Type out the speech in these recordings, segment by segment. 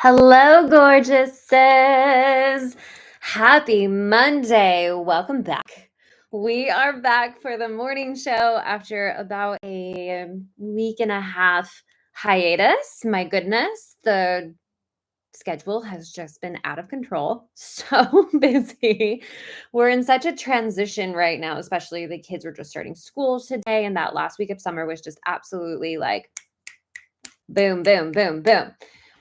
Hello, gorgeouses. Happy Monday. Welcome back. We are back for the morning show after about a week and a half hiatus. My goodness, the schedule has just been out of control. So busy. We're in such a transition right now, especially the kids are just starting school today. And that last week of summer was just absolutely like boom, boom, boom, boom.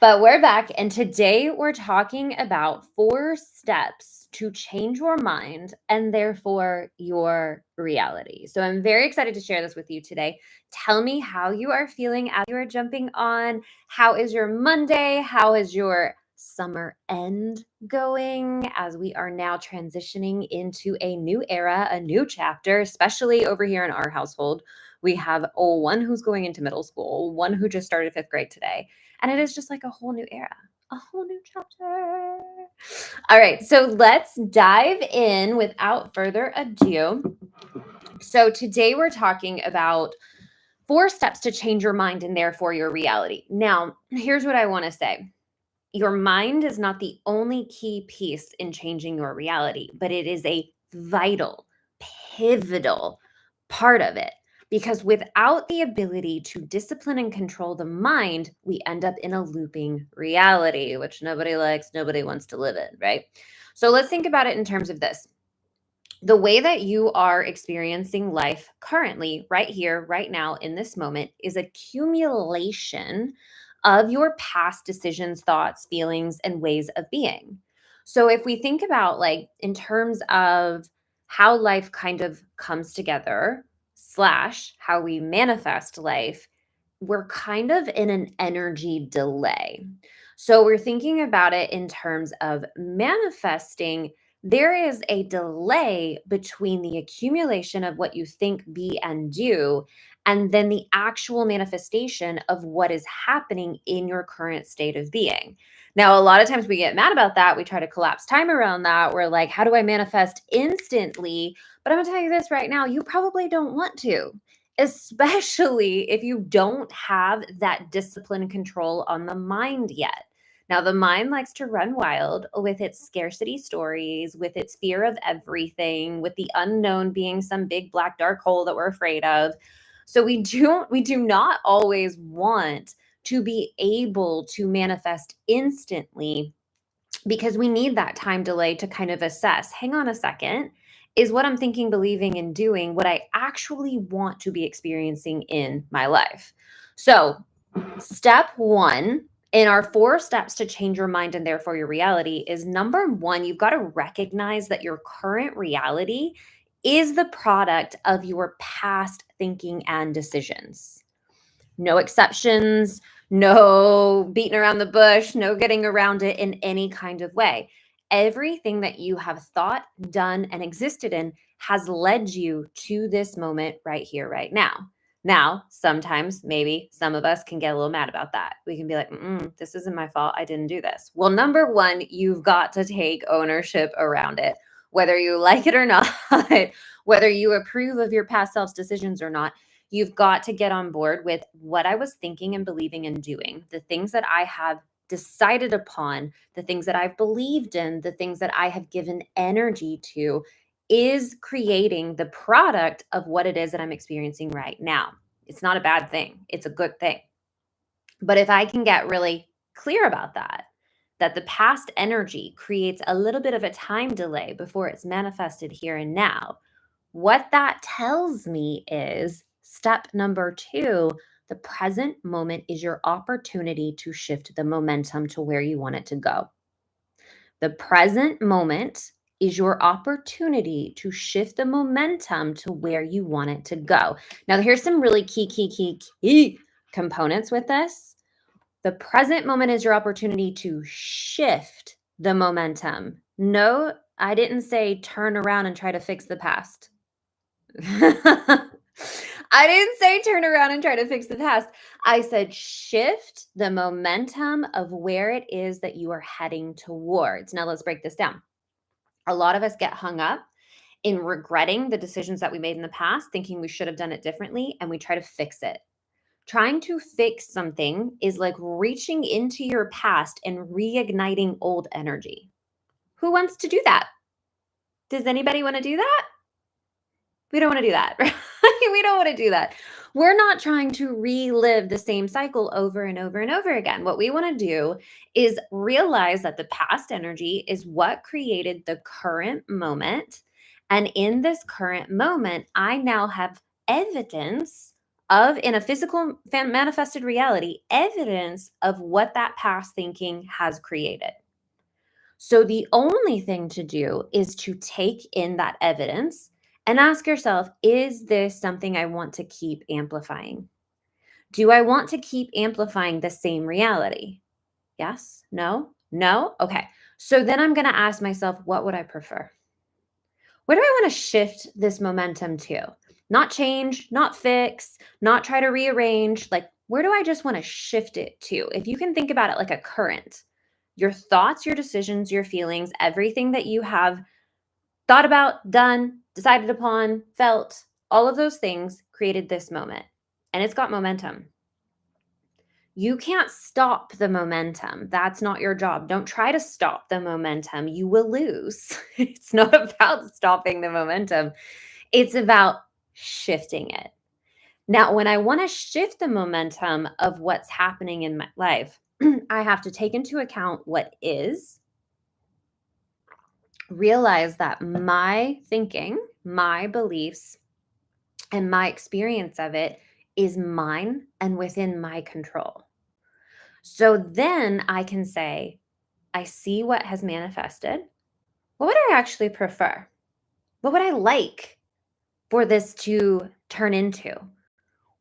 But we're back, and today we're talking about 4 steps to change your mind and therefore your reality. So I'm very excited to share this with you today. Tell me how you are feeling as you are jumping on. How is your Monday? How is your summer end going as we are now transitioning into a new era, a new chapter, especially over here in our household? We have one who's going into middle school, one who just started 5th grade today. And it is just like a whole new era, a whole new chapter. All right, so let's dive in without further ado. So today we're talking about 4 steps to change your mind and therefore your reality. Now, here's what I want to say. Your mind is not the only key piece in changing your reality, but it is a vital, pivotal part of it. Because without the ability to discipline and control the mind, we end up in a looping reality, which nobody likes, nobody wants to live in, right? So let's think about it in terms of this. The way that you are experiencing life currently, right here, right now, in this moment, is accumulation of your past decisions, thoughts, feelings, and ways of being. So if we think about like in terms of how life kind of comes together, slash how we manifest life, we're kind of in an energy delay. So we're thinking about it in terms of manifesting. There is a delay between the accumulation of what you think, be, and do, and then the actual manifestation of what is happening in your current state of being. Now, a lot of times we get mad about that. We try to collapse time around that. We're like, how do I manifest instantly? But I'm going to tell you this right now, you probably don't want to, especially if you don't have that discipline and control on the mind yet. Now, the mind likes to run wild with its scarcity stories, with its fear of everything, with the unknown being some big black dark hole that we're afraid of. So we do not always want to be able to manifest instantly because we need that time delay to kind of assess. Hang on a second. Is what I'm thinking, believing, and doing what I actually want to be experiencing in my life? So, step 1 in our 4 steps to change your mind and therefore your reality is number 1, you've got to recognize that your current reality is the product of your past thinking and decisions. No exceptions, no beating around the bush, no getting around it in any kind of way. Everything that you have thought, done, and existed in has led you to this moment right here, right now. Now, sometimes maybe some of us can get a little mad about that. We can be like, this isn't my fault. I didn't do this. Well, number 1, you've got to take ownership around it, whether you like it or not, whether you approve of your past self's decisions or not. You've got to get on board with what I was thinking and believing and doing, the things that I have decided upon, the things that I've believed in, the things that I have given energy to is creating the product of what it is that I'm experiencing right now. It's not a bad thing. It's a good thing. But if I can get really clear about that the past energy creates a little bit of a time delay before it's manifested here and now, what that tells me is step number 2, the present moment is your opportunity to shift the momentum to where you want it to go. The present moment is your opportunity to shift the momentum to where you want it to go. Now, here's some really key components with this. The present moment is your opportunity to shift the momentum. No, I didn't say turn around and try to fix the past. I didn't say turn around and try to fix the past. I said shift the momentum of where it is that you are heading towards. Now let's break this down. A lot of us get hung up in regretting the decisions that we made in the past, thinking we should have done it differently, and we try to fix it. Trying to fix something is like reaching into your past and reigniting old energy. Who wants to do that? Does anybody want to do that? We don't want to do that, right? We don't want to do that. We're not trying to relive the same cycle over and over and over again. What we want to do is realize that the past energy is what created the current moment. And in this current moment, I now have evidence of, in a physical manifested reality, evidence of what that past thinking has created. So the only thing to do is to take in that evidence and ask yourself, is this something I want to keep amplifying? Do I want to keep amplifying the same reality? Yes? No? No? Okay. So then I'm going to ask myself, what would I prefer? Where do I want to shift this momentum to? Not change, not fix, not try to rearrange. Like, where do I just want to shift it to? If you can think about it like a current, your thoughts, your decisions, your feelings, everything that you have thought about, done, decided upon, felt, all of those things created this moment. And it's got momentum. You can't stop the momentum. That's not your job. Don't try to stop the momentum. You will lose. It's not about stopping the momentum, it's about shifting it. Now, when I want to shift the momentum of what's happening in my life, I have to take into account what is, realize that my thinking, my beliefs, and my experience of it is mine and within my control. So then I can say, I see what has manifested. What would I actually prefer? What would I like for this to turn into?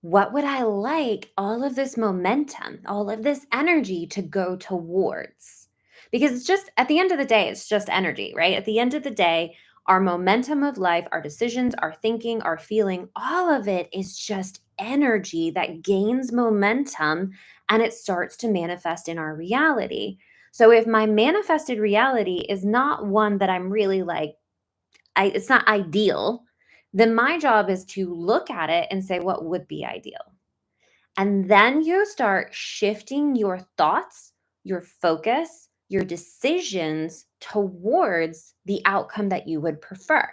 What would I like all of this momentum, all of this energy to go towards? Because it's just, at the end of the day, it's just energy, right? At the end of the day, our momentum of life, our decisions, our thinking, our feeling, all of it is just energy that gains momentum and it starts to manifest in our reality. So if my manifested reality is not one that I'm really like, it's not ideal, then my job is to look at it and say, what would be ideal? And then you start shifting your thoughts, your focus, your decisions towards the outcome that you would prefer.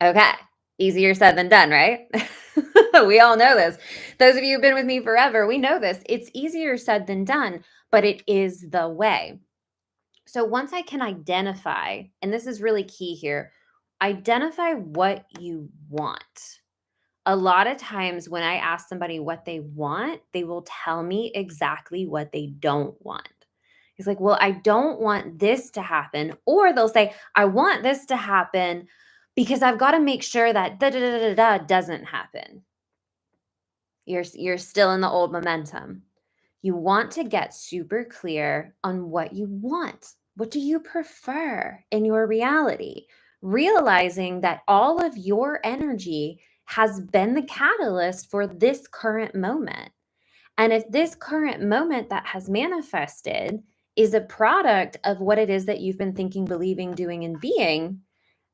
Okay, easier said than done, right? We all know this. Those of you who've been with me forever, we know this. It's easier said than done, but it is the way. So once I can identify, and this is really key here, identify what you want. A lot of times when I ask somebody what they want, they will tell me exactly what they don't want. It's like, well, I don't want this to happen. Or they'll say, I want this to happen because I've got to make sure that da da da da da doesn't happen. You're still in the old momentum. You want to get super clear on what you want. What do you prefer in your reality? Realizing that all of your energy has been the catalyst for this current moment. And if this current moment that has manifested is a product of what it is that you've been thinking, believing, doing, and being,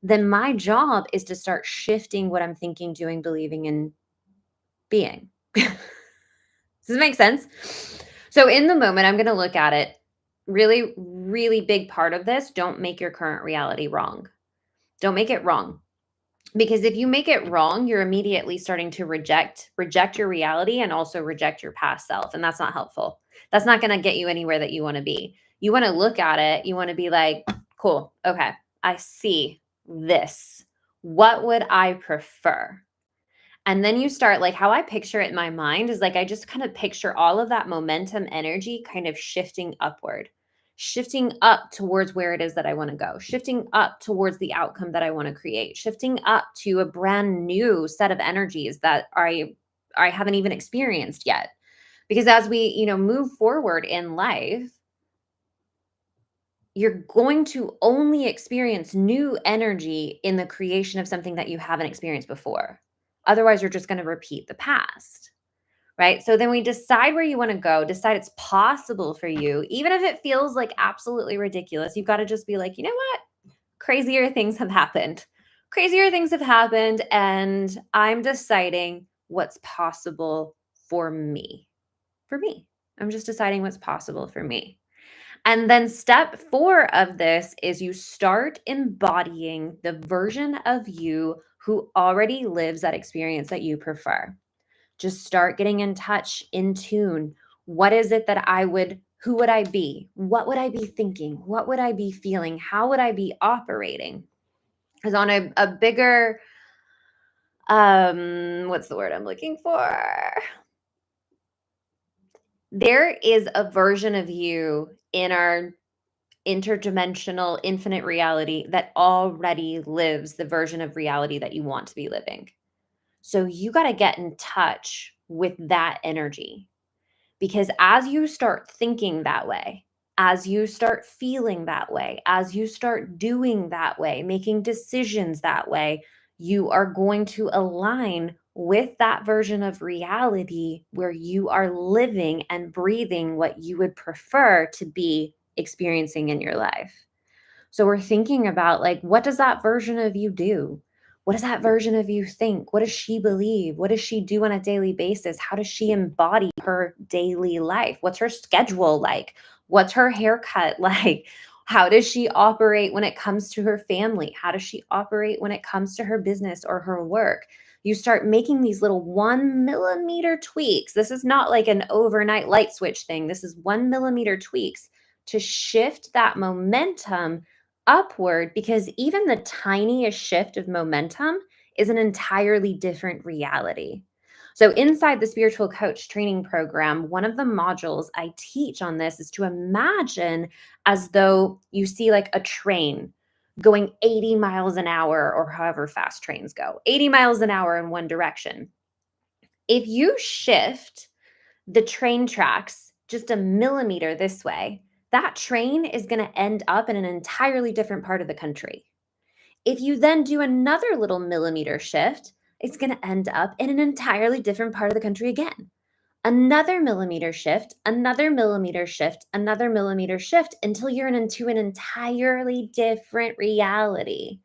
then my job is to start shifting what I'm thinking, doing, believing, and being. Does it make sense? So in the moment, I'm going to look at it. Really, really big part of this, don't make your current reality wrong. Don't make it wrong. Because if you make it wrong, you're immediately starting to reject your reality and also reject your past self. And that's not helpful. That's not going to get you anywhere that you want to be. You want to look at it. You want to be like, cool. Okay. I see this. What would I prefer? And then you start, like, how I picture it in my mind is like I just kind of picture all of that momentum energy kind of shifting upward, shifting up towards where it is that I want to go, shifting up towards the outcome that I want to create, shifting up to a brand new set of energies that I haven't even experienced yet. Because as we, move forward in life, you're going to only experience new energy in the creation of something that you haven't experienced before. Otherwise, you're just going to repeat the past, right? So then we decide where you want to go, decide it's possible for you, even if it feels like absolutely ridiculous. You've got to just be like, you know what? Crazier things have happened. Crazier things have happened, and I'm deciding what's possible for me. For me. I'm just deciding what's possible for me. And then step 4 of this is you start embodying the version of you who already lives that experience that you prefer. Just start getting in touch, in tune. What is it that who would I be? What would I be thinking? What would I be feeling? How would I be operating? Because on a bigger, what's the word I'm looking for? There is a version of you in our interdimensional infinite reality that already lives the version of reality that you want to be living. So you got to get in touch with that energy. Because as you start thinking that way, as you start feeling that way, as you start doing that way, making decisions that way, you are going to align with that version of reality where you are living and breathing what you would prefer to be experiencing in your life. So we're thinking about like, what does that version of you do? What does that version of you think? What does she believe? What does she do on a daily basis? How does she embody her daily life? What's her schedule like? What's her haircut like? How does she operate when it comes to her family? How does she operate when it comes to her business or her work? You start making these little 1 millimeter tweaks. This is not like an overnight light switch thing. This is 1 millimeter tweaks to shift that momentum upward, because even the tiniest shift of momentum is an entirely different reality. So, inside the spiritual coach training program, one of the modules I teach on this is to imagine as though you see like a train going 80 miles an hour, or however fast trains go, 80 miles an hour in one direction. If you shift the train tracks just a millimeter this way, that train is going to end up in an entirely different part of the country. If you then do another little millimeter shift, it's going to end up in an entirely different part of the country again. Another millimeter shift, another millimeter shift, another millimeter shift until you're into an entirely different reality.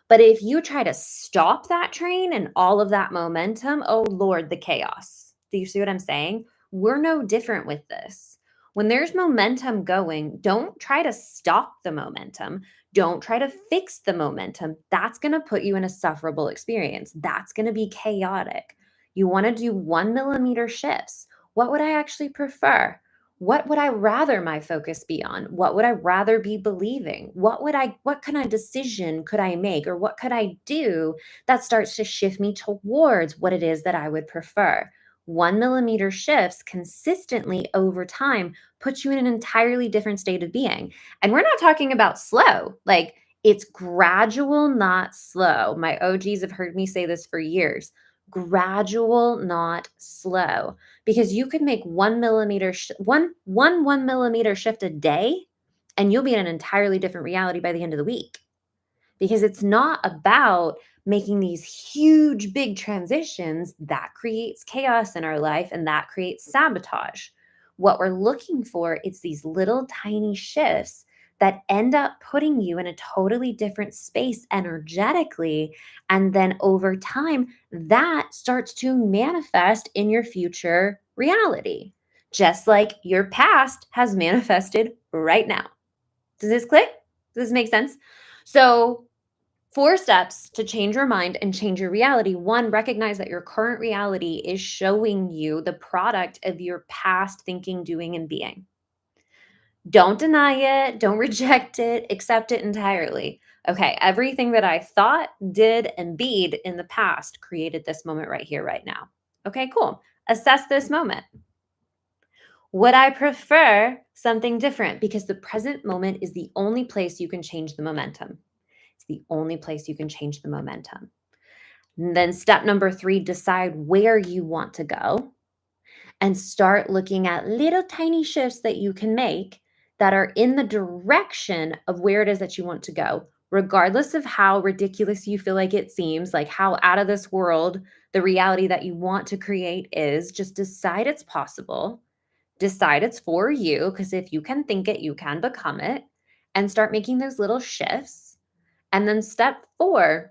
But if you try to stop that train and all of that momentum, oh Lord, the chaos. Do you see what I'm saying? We're no different with this. When there's momentum going, don't try to stop the momentum. Don't try to fix the momentum. That's going to put you in a sufferable experience. That's going to be chaotic. You want to do 1 millimeter shifts. What would I actually prefer? What would I rather my focus be on? What would I rather be believing? What kind of decision could I make, or what could I do that starts to shift me towards what it is that I would prefer? 1 millimeter shifts consistently over time puts you in an entirely different state of being. And we're not talking about slow. Like, it's gradual, not slow. My OGs have heard me say this for years. Gradual, not slow, because you could make 1 millimeter, 1 millimeter shift a day, and you'll be in an entirely different reality by the end of the week. Because it's not about making these huge, big transitions that creates chaos in our life and that creates sabotage. What we're looking for is these little tiny shifts that end up putting you in a totally different space energetically. And then over time, that starts to manifest in your future reality, just like your past has manifested right now. Does this click? Does this make sense? So, 4 steps to change your mind and change your reality. 1, recognize that your current reality is showing you the product of your past thinking, doing, and being. Don't deny it. Don't reject it. Accept it entirely. Okay, everything that I thought, did, and beed in the past created this moment right here, right now. Okay, cool. Assess this moment. Would I prefer something different? Because the present moment is the only place you can change the momentum. It's the only place you can change the momentum. And then step number 3, decide where you want to go and start looking at little tiny shifts that you can make that are in the direction of where it is that you want to go, regardless of how ridiculous you feel like it seems, like how out of this world the reality that you want to create is. Just decide it's possible. Decide it's for you, because if you can think it, you can become it, and start making those little shifts. And then step 4,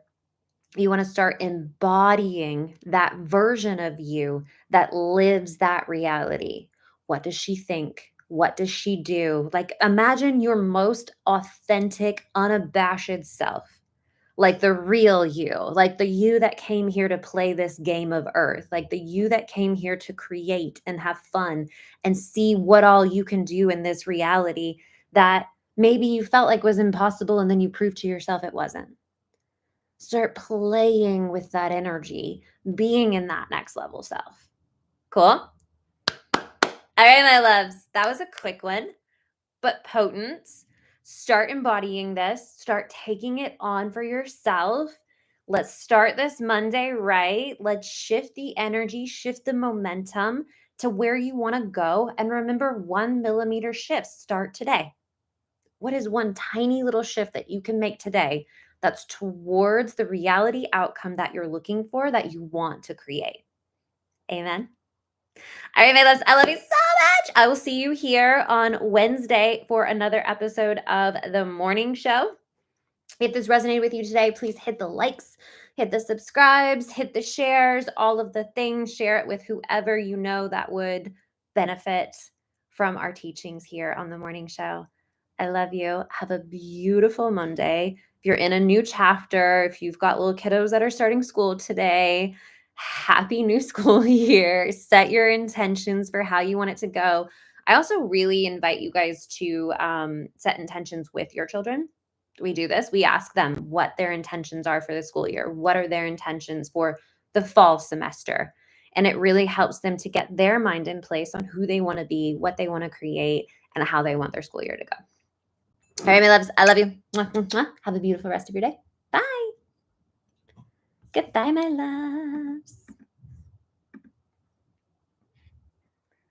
You want to start embodying that version of you that lives that reality. What does she think? What does she do? Like, imagine your most authentic, unabashed self, like the real you, like the you that came here to play this game of earth, like the you that came here to create and have fun and see what all you can do in this reality that maybe you felt like was impossible and then you proved to yourself it wasn't. Start playing with that energy, being in that next level self. Cool? All right, my loves, that was a quick one, but potent. Start embodying this, start taking it on for yourself. Let's start this Monday right. Let's shift the energy, shift the momentum to where you want to go. And remember, 1 millimeter shifts start today. What is one tiny little shift that you can make today that's towards the reality outcome that you're looking for, that you want to create? Amen. All right, my loves, I love you so much. I will see you here on Wednesday for another episode of The Morning Show. If this resonated with you today, please hit the likes, hit the subscribes, hit the shares, all of the things. Share it with whoever you know that would benefit from our teachings here on The Morning Show. I love you. Have a beautiful Monday. If you're in a new chapter, if you've got little kiddos that are starting school today, happy new school year. Set your intentions for how you want it to go. I also really invite you guys to set intentions with your children. We do this. We ask them what their intentions are for the school year. What are their intentions for the fall semester? And it really helps them to get their mind in place on who they want to be, what they want to create, and how they want their school year to go. All right, my loves, I love you. Mwah, mwah, mwah. Have a beautiful rest of your day. Bye. Goodbye, my loves.